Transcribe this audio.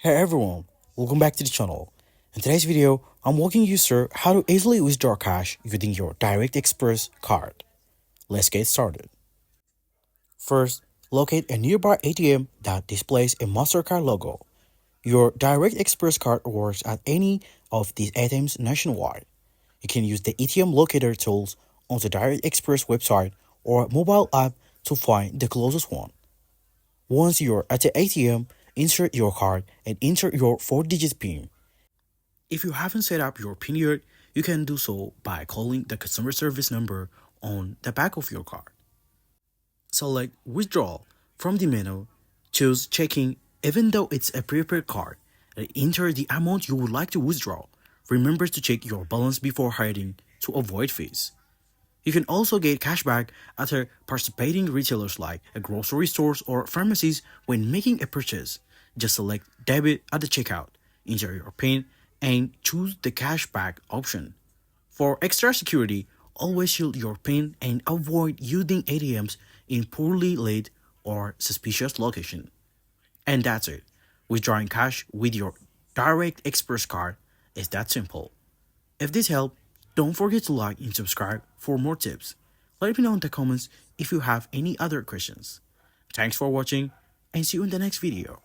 Hey everyone, welcome back to the channel. In today's video, I'm walking you through how to easily withdraw cash using your Direct Express card. Let's get started. First, locate a nearby ATM that displays a MasterCard logo. Your Direct Express card works at any of these ATMs nationwide. You can use the ATM locator tools on the Direct Express website or mobile app to find the closest one. Once you're at the ATM, insert your card and enter your 4-digit PIN. If you haven't set up your PIN yet, you can do so by calling the customer service number on the back of your card. Select Withdrawal from the menu, choose Checking even though it's a prepaid card, and enter the amount you would like to withdraw. Remember to check your balance before heading to avoid fees. You can also get cashback at participating retailers like grocery stores or pharmacies when making a purchase. Just select Debit at the checkout, enter your PIN, and choose the cashback option. For extra security, always shield your PIN and avoid using ATMs in poorly lit or suspicious location. And that's it. Withdrawing cash with your Direct Express card is that simple. If this helped, don't forget to like and subscribe for more tips. Let me know in the comments if you have any other questions. Thanks for watching and see you in the next video.